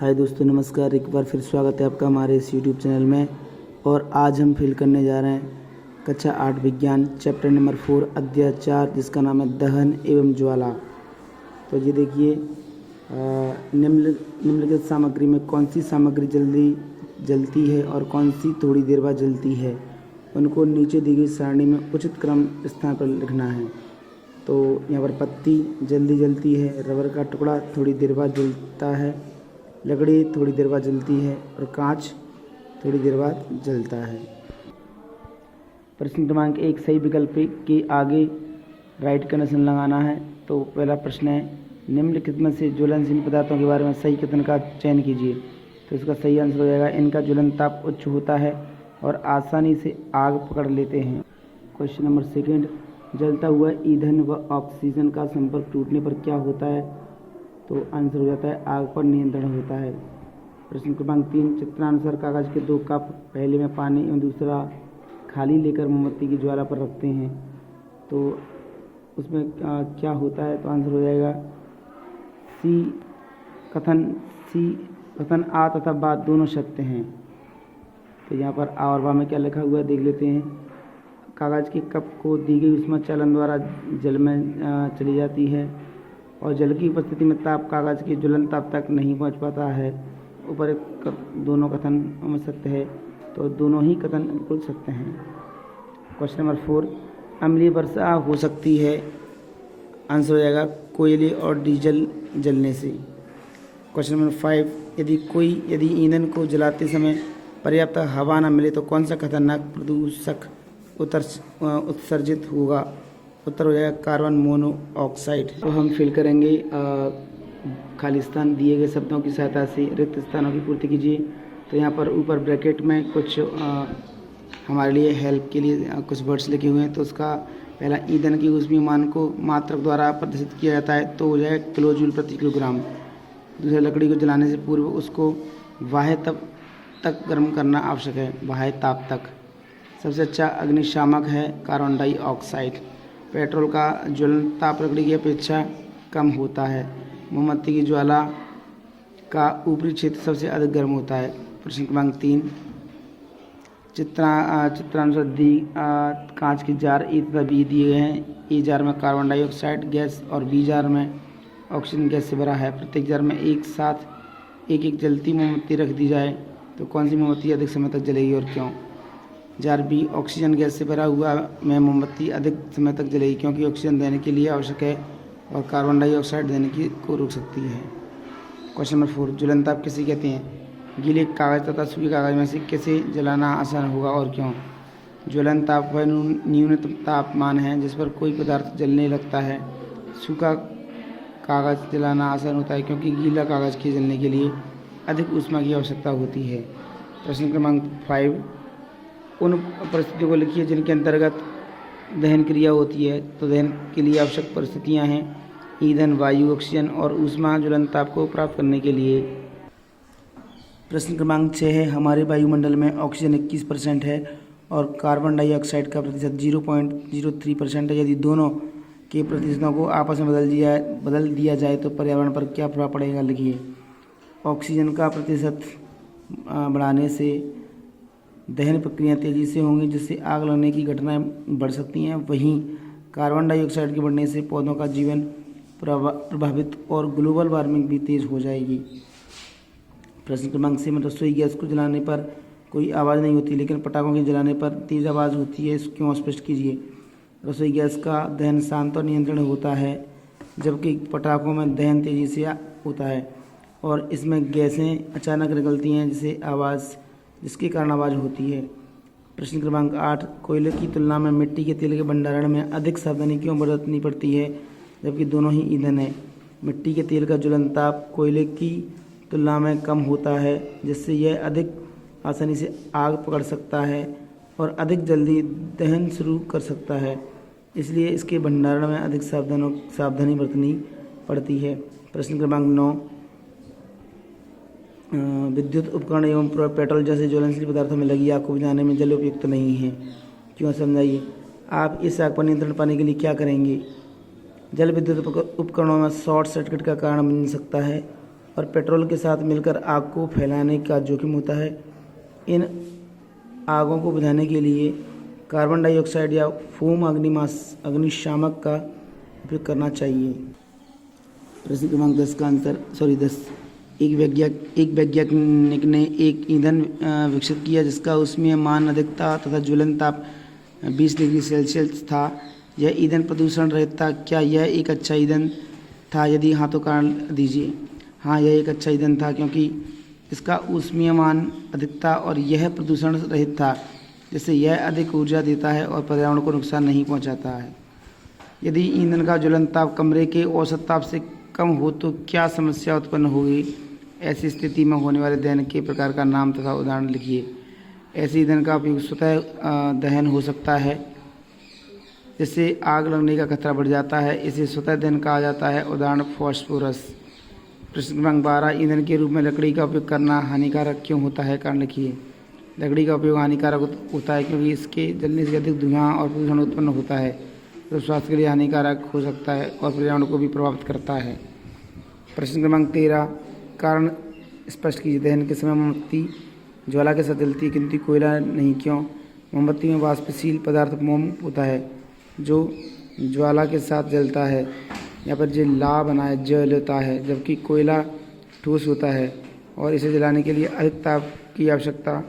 हाय दोस्तों, नमस्कार। एक बार फिर स्वागत है आपका हमारे इस यूट्यूब चैनल में। और आज हम फिल करने जा रहे हैं कक्षा 8 विज्ञान चैप्टर नंबर 4 अध्याय 4, जिसका नाम है दहन एवं ज्वाला। तो ये देखिए, निम्नलिखित सामग्री में कौन सी सामग्री जल्दी जलती है और कौन सी थोड़ी देर बाद जलती है, उनको नीचे दी गई सारणी में उचित क्रम स्थान पर लिखना है। तो यहाँ पर पत्ती जल्दी जलती है, रबर का टुकड़ा थोड़ी देर बाद जलता है, लकड़ी थोड़ी देर बाद जलती है और कांच थोड़ी देर बाद जलता है। प्रश्न क्रमांक 1, सही विकल्प के आगे राइट का निशान लगाना है। तो पहला प्रश्न है, निम्नलिखित में से ज्वलनशील पदार्थों के बारे में सही कथन का चयन कीजिए। तो इसका सही आंसर हो जाएगा, इनका ज्वलन ताप उच्च होता है और आसानी से आग पकड़ लेते हैं। क्वेश्चन नंबर 2, जलता हुआ ईंधन व ऑक्सीजन का संपर्क टूटने पर क्या होता है। तो आंसर हो जाता है, आग पर नियंत्रण होता है। प्रश्न क्रमांक 3, चित्रानुसार कागज के 2 कप, पहले में पानी एवं दूसरा खाली लेकर मोमबत्ती की ज्वाला पर रखते हैं। तो उसमें क्या होता है। तो आंसर हो जाएगा कथन आ तथा बा दोनों सत्य हैं। तो यहाँ पर आ और बा में क्या लिखा हुआ है देख लेते हैं। कागज के कप को दी गई ऊष्मा चालन द्वारा जल में चली जाती है और जल की उपस्थिति में ताप कागज के ज्वलन ताप तक नहीं पहुंच पाता है। ऊपर दोनों कथन में सत्य है, तो दोनों ही कथन बिल्कुल सत्य हैं। क्वेश्चन नंबर 4, अम्लीय वर्षा हो सकती है। आंसर हो जाएगा, कोयले और डीजल जलने से। क्वेश्चन नंबर 5, यदि ईंधन को जलाते समय पर्याप्त हवा न मिले तो कौन सा खतरनाक प्रदूषक उत्सर्जित होगा। उत्तर हो जाएगा कार्बन मोनोऑक्साइड। तो हम फिल करेंगे खाली स्थान दिए गए शब्दों की सहायता से रिक्त स्थानों की पूर्ति कीजिए। तो यहाँ पर ऊपर ब्रैकेट में कुछ हमारे लिए हेल्प के लिए कुछ वर्ड्स लिखे हुए हैं। तो उसका पहला, ईंधन की ऊष्मीय मान को मात्रक द्वारा प्रदर्शित किया जाता है, तो हो जाएगा किलोजूल प्रति किलोग्राम। दूसरा, लकड़ी को जलाने से पूर्व उसको बाह्य ताप तक गर्म करना आवश्यक है, बाह्य ताप तक। सबसे अच्छा अग्निशामक है कार्बन डाइऑक्साइड। पेट्रोल का ज्वलन ताप लकड़ी की अपेक्षा कम होता है। मोमबत्ती की ज्वाला का ऊपरी क्षेत्र सबसे अधिक गर्म होता है। प्रश्न क्रमांक 3, चित्रानुसार दी कांच की जार ए तथा बी दिए गए हैं। ए जार में कार्बन डाइऑक्साइड गैस और बी जार में ऑक्सीजन गैस से भरा है। प्रत्येक जार में एक साथ एक जलती मोमबत्ती रख दी जाए तो कौन सी मोमबत्ती अधिक समय तक जलेगी और क्यों। जार बी ऑक्सीजन गैस से भरा हुआ में मोमबत्ती अधिक समय तक जलेगी, क्योंकि ऑक्सीजन देने के लिए आवश्यक है और कार्बन डाइऑक्साइड देने की को रोक सकती है। क्वेश्चन नंबर 4, ज्वलन ताप किसे कहते हैं। गीले कागज तथा सूखे कागज में से किसे जलाना आसान होगा और क्यों। ज्वलन ताप वह न्यूनतम तापमान है जिस पर कोई पदार्थ जलने लगता है। सूखा कागज जलाना आसान होता है क्योंकि गीला कागज के जलने के लिए अधिक ऊष्मा की आवश्यकता होती है। प्रश्न क्रमांक 5, उन परिस्थितियों को लिखिए जिनके अंतर्गत दहन क्रिया होती है। तो दहन के लिए आवश्यक परिस्थितियां हैं ईंधन, वायु, ऑक्सीजन और ऊष्मा ज्वलन ताप को प्राप्त करने के लिए। प्रश्न क्रमांक 6 है, हमारे वायुमंडल में ऑक्सीजन 21% है और कार्बन डाइऑक्साइड का प्रतिशत 0.03% है। यदि दोनों के प्रतिशतों को आपस में बदल दिया जाए तो पर्यावरण पर क्या प्रभाव पड़ेगा, लिखिए। ऑक्सीजन का प्रतिशत बढ़ाने से दहन प्रक्रिया तेजी से होंगी, जिससे आग लगने की घटनाएं बढ़ सकती हैं। वहीं कार्बन डाइऑक्साइड के बढ़ने से पौधों का जीवन प्रभावित और ग्लोबल वार्मिंग भी तेज हो जाएगी। प्रश्न क्रमांक 7, रसोई गैस को जलाने पर कोई आवाज़ नहीं होती लेकिन पटाखों के जलाने पर तेज आवाज़ होती है, क्यों, स्पष्ट कीजिए। रसोई गैस का दहन शांत और नियंत्रण होता है, जबकि पटाखों में दहन तेजी से होता है और इसमें गैसें अचानक निकलती हैं जिसके कारण आवाज़ होती है। प्रश्न क्रमांक 8, कोयले की तुलना में मिट्टी के तेल के भंडारण में अधिक सावधानी क्यों बरतनी पड़ती है, जबकि दोनों ही ईंधन है। मिट्टी के तेल का ज्वलन ताप कोयले की तुलना में कम होता है, जिससे यह अधिक आसानी से आग पकड़ सकता है और अधिक जल्दी दहन शुरू कर सकता है, इसलिए इसके भंडारण में अधिक सावधानी बरतनी पड़ती है। प्रश्न क्रमांक 9, विद्युत उपकरण एवं पेट्रोल जैसे ज्वलनशील पदार्थों में लगी आग को बुझाने में जल उपयुक्त नहीं है, क्यों, समझाइए। आप इस आग पर नियंत्रण पाने के लिए क्या करेंगे। जल विद्युत उपकरणों में शॉर्ट सर्किट का कारण बन सकता है और पेट्रोल के साथ मिलकर आग को फैलाने का जोखिम होता है। इन आगों को बुझाने के लिए कार्बन डाइऑक्साइड या फोम अग्निशामक का उपयोग करना चाहिए। प्रश्न क्रमांक 10 का आंसर 10। एक वैज्ञानिक ने एक ईंधन विकसित किया जिसका उसमें मान अधिकता तथा ज्वलन ताप 20 डिग्री सेल्सियस था। यह ईंधन प्रदूषण रहित था। क्या यह एक अच्छा ईंधन था? यदि हाँ तो कारण दीजिए। हाँ, यह एक अच्छा ईंधन था क्योंकि इसका ऊष्मीय मान अधिक था और यह प्रदूषण रहित था, जिससे यह अधिक ऊर्जा देता है और पर्यावरण को नुकसान नहीं पहुंचाता है। यदि ईंधन का ज्वलन ताप कमरे के औसत ताप से कम हो तो क्या समस्या उत्पन्न होगी? ऐसी स्थिति में होने वाले दहन के प्रकार का नाम तथा उदाहरण लिखिए। ऐसे ईंधन का उपयोग स्वतः दहन हो सकता है, जिससे आग लगने का खतरा बढ़ जाता है। इसे स्वतः दहन कहा जाता है। उदाहरण फास्फोरस। प्रश्न क्रमांक 12, ईंधन के रूप में लकड़ी का उपयोग करना हानिकारक क्यों होता है? कारण लिखिए। लकड़ी का उपयोग हानिकारक होता है क्योंकि इसके जलने से अधिक धुआं और प्रदूषण उत्पन्न होता है, जो स्वास्थ्य के लिए हानिकारक हो सकता है और पर्यावरण को भी प्रभावित करता है। प्रश्न क्रमांक 13, कारण स्पष्ट कीजिए। दहन के समय मोमबत्ती ज्वाला के साथ जलती है किंतु कोयला नहीं, क्यों? मोमबत्ती में वाष्पशील पदार्थ मोम होता है जो ज्वाला के साथ जलता है। यहाँ पर जो ला बना है जलता है, जबकि कोयला ठोस होता है और इसे जलाने के लिए अधिक ताप की आवश्यकता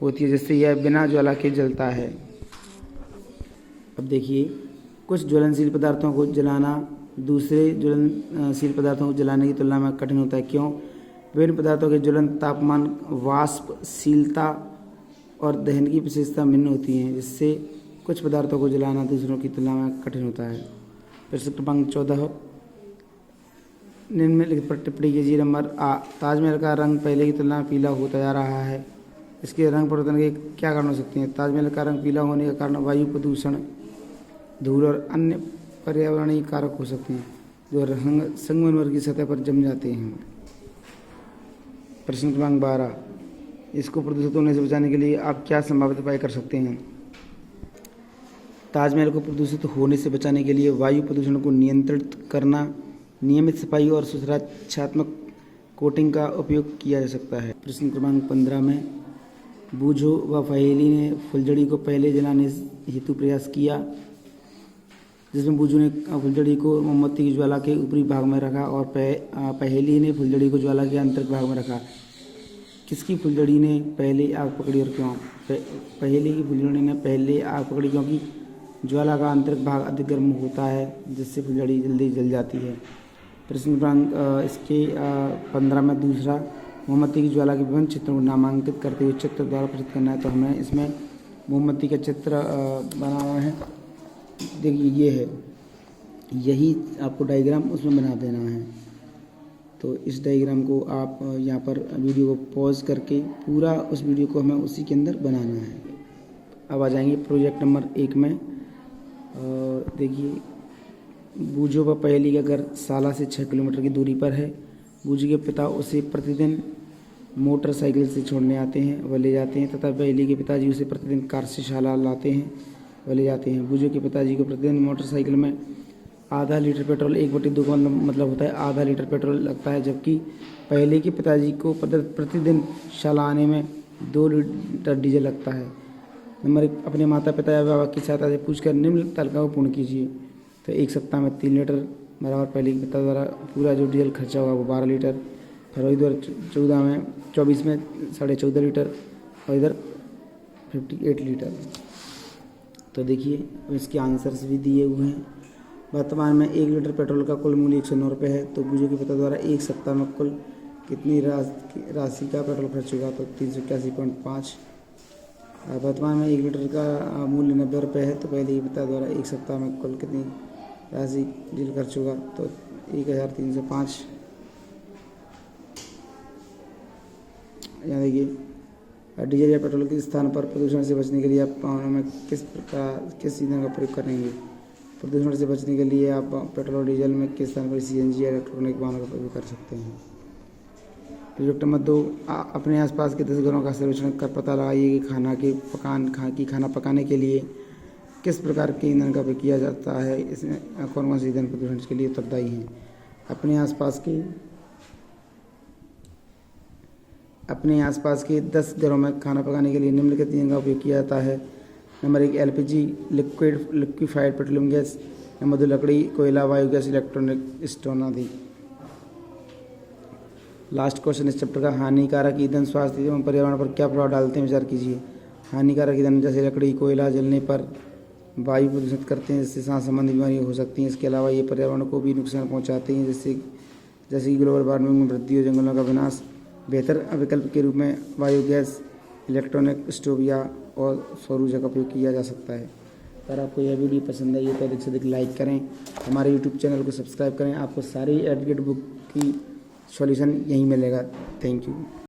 होती है, जिससे यह बिना ज्वाला के जलता है। अब देखिए, कुछ ज्वलनशील पदार्थों को जलाना दूसरे ज्वलनशील पदार्थों को जलाने की तुलना में कठिन होता है। क्यों? विभिन्न पदार्थों के ज्वलन तापमान, वाष्पशीलता और दहन की विशेषता भिन्न होती हैं, जिससे कुछ पदार्थों को जलाना दूसरों की तुलना में कठिन होता है। प्रश्न क्रमांक 14, निम्नलिखित पर टिप्पणी कीजिए। नंबर आ, ताजमहल का रंग पहले की तुलना में पीला होता जा रहा है। इसके रंग परिवर्तन के क्या कारण हो सकते हैं? ताजमहल का रंग पीला होने का कारण वायु प्रदूषण, धूल और अन्य पर्यावरणीय कारक हो सकते हैं जो संगमरमर की सतह पर जम जाते हैं। प्रश्न क्रमांक 12, इसको प्रदूषित होने से बचाने के लिए आप क्या संभावित उपाय कर सकते हैं? ताजमहल को प्रदूषित होने से बचाने के लिए वायु प्रदूषण को नियंत्रित करना, नियमित सफाई और सुरक्षात्मक कोटिंग का उपयोग किया जा सकता है। प्रश्न क्रमांक 15 में बूझो व फहेली ने फुलझड़ी को पहले जलाने हेतु प्रयास किया, जिसमें बूझो ने फुलझड़ी को मोमबत्ती की ज्वाला के ऊपरी भाग में रखा और पहेली ने फुलझड़ी को ज्वाला के आंतरिक भाग में रखा। किसकी फुलझड़ी ने पहले आग पकड़ी और क्यों? पहेली की फुलझड़ी ने पहले आग पकड़ी क्योंकि ज्वाला का आंतरिक भाग अधिक गर्म होता है, जिससे फुलझड़ी जल्दी जल जाती है। प्रश्न क्रमांक इसके 15 में दूसरा, मोमबत्ती की ज्वाला के विभिन्न चित्रों को नामांकित करते हुए चित्र द्वारा प्रस्तुत करना है। तो हमें इसमें मोमबत्ती का चित्र बना हुआ है। देखिए, ये है, यही आपको डायग्राम उसमें बना देना है। तो इस डायग्राम को आप यहाँ पर वीडियो को पॉज करके पूरा उस वीडियो को हमें उसी के अंदर बनाना है। अब आ जाएंगे प्रोजेक्ट नंबर 1 में। और देखिए, बूझो व पहेली का घर साला से 6 किलोमीटर की दूरी पर है। बूझो के पिता उसे प्रतिदिन मोटरसाइकिल से छोड़ने आते हैं, वह ले जाते हैं, तथा पहेली के पिताजी उसे प्रतिदिन कार से शाला लाते हैं, वह ले जाते हैं। बूझो के पिताजी को प्रतिदिन मोटरसाइकिल में आधा लीटर पेट्रोल 1/2 का मतलब होता है आधा लीटर पेट्रोल लगता है, जबकि पहेली के पिताजी को प्रतिदिन शाला आने में 2 लीटर डीजल लगता है। नंबर 1, अपने माता पिता या बाबा की सहायता से पूछकर निम्न तालिका को पूर्ण कीजिए। तो 1 सप्ताह में 3 लीटर बराबर पहले के पिता द्वारा पूरा जो डीजल खर्चा होगा वो 12 लीटर। फरवरी 2024 में 14.5 लीटर और इधर 58 लीटर। तो देखिए, इसके आंसर्स भी दिए हुए हैं। वर्तमान में 1 लीटर पेट्रोल का कुल मूल्य 109 रुपये है। तो बूझो के पिता द्वारा 1 सप्ताह में कुल कितनी राशि का पेट्रोल खर्च होगा? तो 381.5। वर्तमान में 1 लीटर का मूल्य 90 रुपये है। तो पहले ही पिता द्वारा 1 सप्ताह में कुल कितनी राशि डीजल खर्च होगा? तो 1305। यहाँ देखिए, डीजल या पेट्रोल के स्थान पर प्रदूषण से बचने के लिए आप वाहनों में किस ईंधन का प्रयोग करेंगे? प्रदूषण से बचने के लिए आप पेट्रोल और डीजल में किस स्थान पर CNG या इलेक्ट्रॉनिक वाहनों का प्रयोग कर सकते हैं? प्रोजेक्ट नंबर 2, अपने आसपास के 10 घरों का सर्वेक्षण कर पता लगाइए कि खाना पकाने के लिए किस प्रकार के ईंधन का उपयोग किया जाता है। इसमें कौन कौन से ईंधन प्रदूषण के लिए उत्तरदायी हैं? अपने आसपास के अपने आसपास के 10 घरों में खाना पकाने के लिए निम्नलिखित ईंधन का उपयोग किया जाता है। Number 1 LPG liquefied petroleum gas, number 2 लकड़ी, कोयला, बायोगैस, इलेक्ट्रॉनिक स्टोव आदि। लास्ट क्वेश्चन इस चैप्टर का, हानिकारक ईंधन स्वास्थ्य एवं पर्यावरण पर क्या प्रभाव डालते हैं, विचार कीजिए। हानिकारक ईंधन जैसे लकड़ी, कोयला जलने पर वायु प्रदूषित करते हैं, जिससे सांस संबंधी बीमारियाँ हो सकती हैं। इसके अलावा ये पर्यावरण को भी नुकसान पहुंचाते हैं, जैसे कि ग्लोबल वार्मिंग में वृद्धि और जंगलों का विनाश। बेहतर विकल्प के रूप में बायोगैस, इलेक्ट्रॉनिक स्टोव या और सौर ऊर्जा का उपयोग किया जा सकता है। अगर आपको यह वीडियो पसंद आई है तो अधिक से अधिक लाइक करें, हमारे यूट्यूब चैनल को सब्सक्राइब करें। आपको सारी एडगेट बुक की सॉल्यूशन यहीं मिलेगा। Thank you.